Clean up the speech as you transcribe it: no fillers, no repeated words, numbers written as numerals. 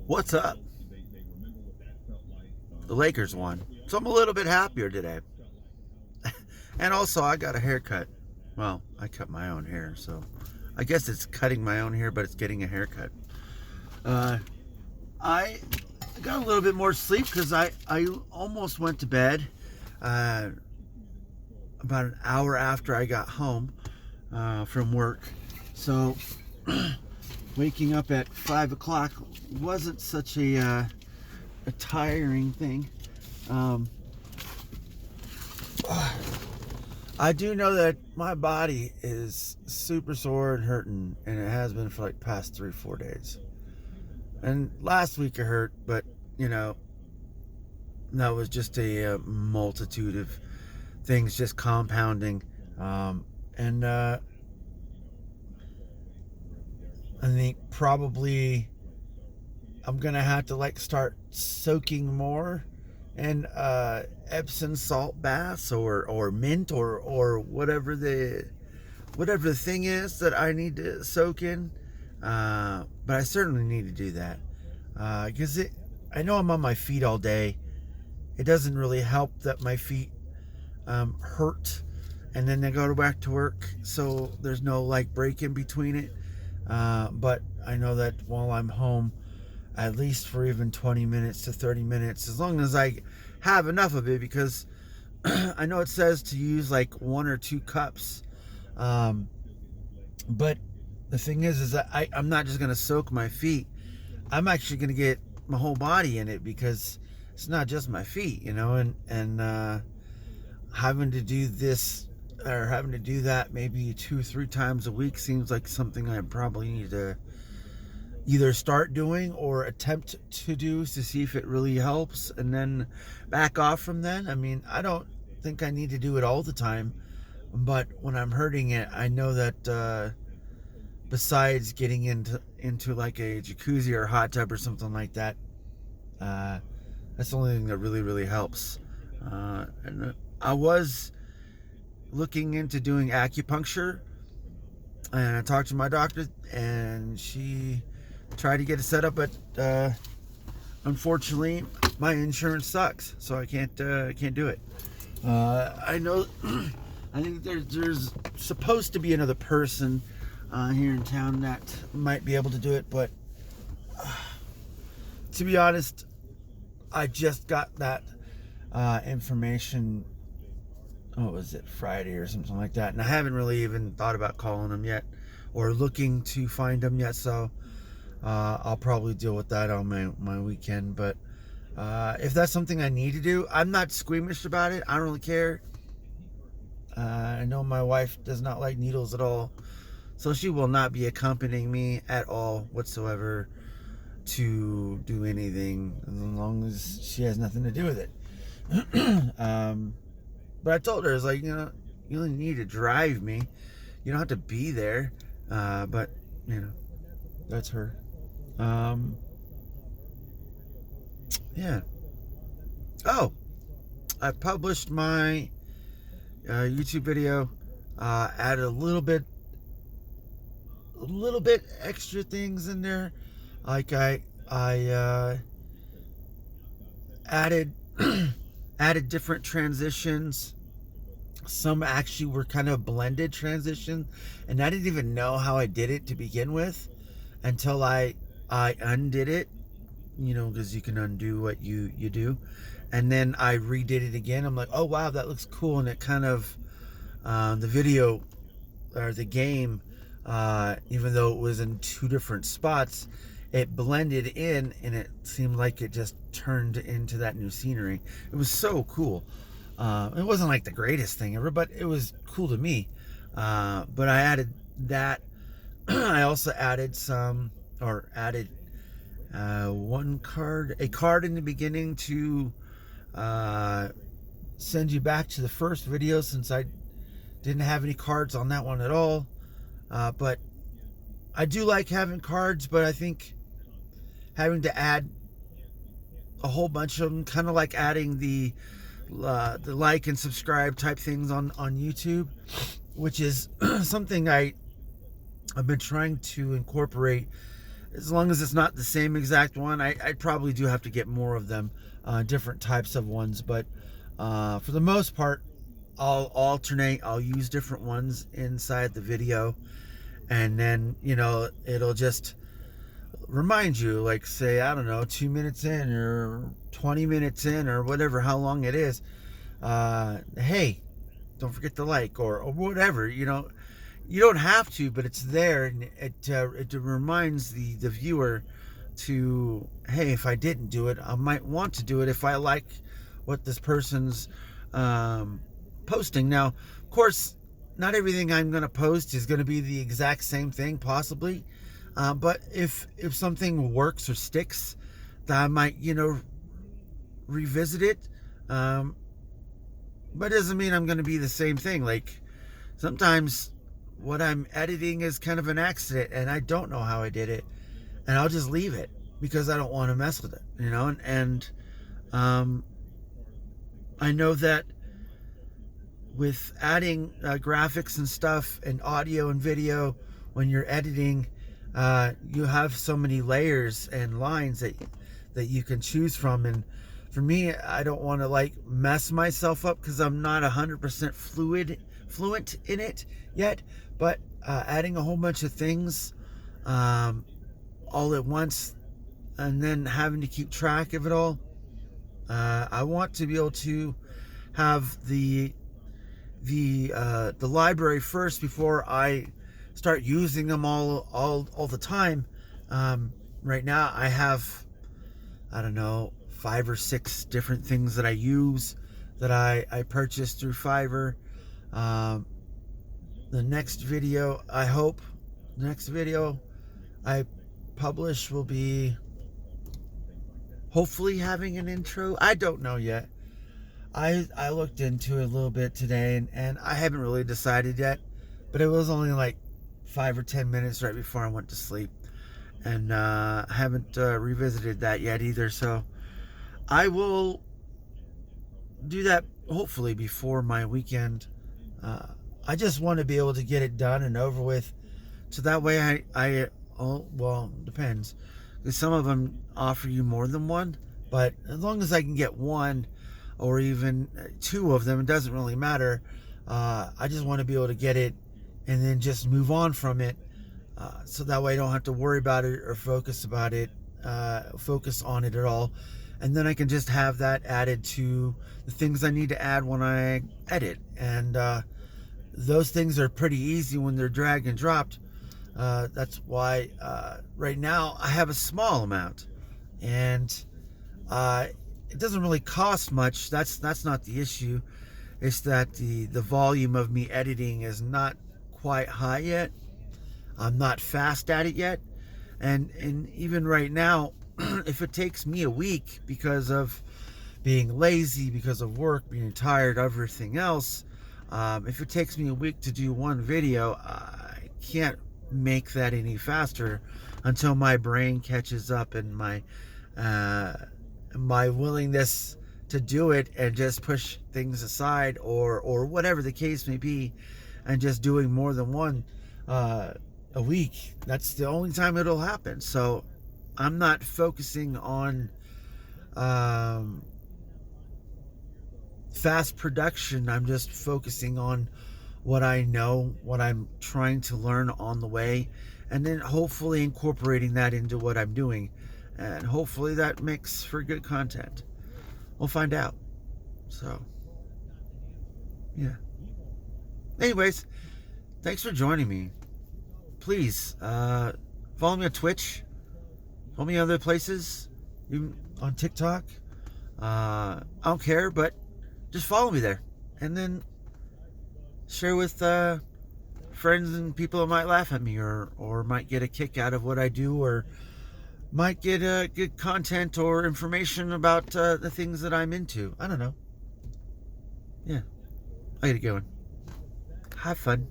What's up? The Lakers won. So I'm a little bit happier today. And also, I got a haircut. Well, I cut my own hair, so I guess it's cutting my own hair, but it's getting a haircut. Uh, I got a little bit more sleep because I almost went to bed about an hour after I got home from work. So waking up at 5 o'clock wasn't such a tiring thing. I do know that my body is super sore and hurting, and it has been for like past 3-4 days. And last week it hurt, but that was just a multitude of things just compounding. And I think probably I'm gonna have to start soaking more in Epsom salt baths or mint or whatever the thing is that I need to soak in. But I certainly need to do that because I know I'm on my feet all day. It doesn't really help that my feet hurt, and then they go back to work, so there's no break in between it. But I know that while I'm home, at least for even 20 minutes to 30 minutes, as long as I have enough of it, because I know it says to use 1 or 2 cups. But the thing is that I'm not just going to soak my feet. I'm actually going to get my whole body in it, because it's not just my feet, and having to do this or having to do that maybe 2-3 times a week seems like something I probably need to either start doing or attempt to do to see if it really helps, and then back off from then. I mean, I don't think I need to do it all the time, but when I'm hurting it, I know that besides getting into like a jacuzzi or hot tub or something like that, that's the only thing that really helps. And I was looking into doing acupuncture, and I talked to my doctor, and she tried to get it set up, but unfortunately my insurance sucks, so I can't do it. I know I think there's supposed to be another person here in town that might be able to do it, but to be honest, I just got that information, what was it, Friday or something like that, and I haven't really even thought about calling them yet or looking to find them yet, so I'll probably deal with that on my weekend. But if that's something I need to do, I'm not squeamish about it. I don't really care. I know my wife does not like needles at all, so she will not be accompanying me at all whatsoever to do anything, as long as she has nothing to do with it. But I told her, it's like, you only need to drive me. You don't have to be there. But, that's her. Yeah. Oh, I published my YouTube video. Added a little bit extra things in there. Like I added added different transitions. Some actually were kind of blended transition, and I didn't even know how I did it to begin with until I undid it, because you can undo what you do, and then I redid it again. I'm like, oh wow, that looks cool, and it kind of the video or the game, even though it was in 2 different spots, it blended in, and it seemed like it just turned into that new scenery. It was so cool. It wasn't like the greatest thing ever, but it was cool to me. But I added that. I also added a card in the beginning to send you back to the first video, since I didn't have any cards on that one at all. But I do like having cards, but I think having to add a whole bunch of them, kind of like adding the like and subscribe type things on YouTube, which is something I've been trying to incorporate as long as it's not the same exact one, I probably do have to get more of them, different types of ones. But for the most part, I'll alternate. I'll use different ones inside the video, and then it'll just remind you, like, say, I don't know, 2 minutes in or 20 minutes in or whatever, how long it is. Hey, don't forget to like, or whatever. You don't have to, but it's there, and it reminds the viewer to, hey, if I didn't do it, I might want to do it if I like what this person's posting. Now, of course, not everything I'm going to post is going to be the exact same thing, possibly, but if something works or sticks, that I might revisit it. But it doesn't mean I'm going to be the same thing. Like, sometimes what I'm editing is kind of an accident, and I don't know how I did it, and I'll just leave it because I don't want to mess with it, and I know that with adding graphics and stuff and audio and video, when you're editing, you have so many layers and lines that you can choose from. And for me, I don't want to mess myself up because I'm not 100% fluent in it yet. But adding a whole bunch of things all at once, and then having to keep track of it all, I want to be able to have the library first before I start using them all the time. Right now I have, I don't know, 5 or 6 different things that I use that I purchased through Fiverr. The next video, I hope, the next video I publish will be hopefully having an intro. I don't know yet. I looked into it a little bit today, and I haven't really decided yet, but it was only like 5 or 10 minutes right before I went to sleep, and I haven't revisited that yet either. So I will do that hopefully before my weekend. I just want to be able to get it done and over with, so that way well, depends, because some of them offer you more than one, but as long as I can get one or even 2 of them, it doesn't really matter. I just want to be able to get it and then just move on from it, so that way I don't have to worry about it or focus on it at all, and then I can just have that added to the things I need to add when I edit. And those things are pretty easy when they're drag and dropped. That's why right now I have a small amount, and it doesn't really cost much. That's not the issue. It's that the volume of me editing is not quite high yet. I'm not fast at it yet, and even right now, if it takes me a week because of being lazy, because of work, being tired, everything else, if it takes me a week to do one video, I can't make that any faster until my brain catches up, and my willingness to do it and just push things aside, or whatever the case may be, and just doing more than one a week. That's the only time it'll happen. So I'm not focusing on fast production. I'm just focusing on what I know, what I'm trying to learn on the way, and then hopefully incorporating that into what I'm doing, and hopefully that makes for good content. We'll find out. So yeah, anyways, thanks for joining me. Please follow me on Twitch, follow me other places, even on TikTok. I don't care, but just follow me there, and then share with friends and people that might laugh at me, or might get a kick out of what I do, or might get good content or information about the things that I'm into. I don't know. Yeah, I gotta go. Have fun.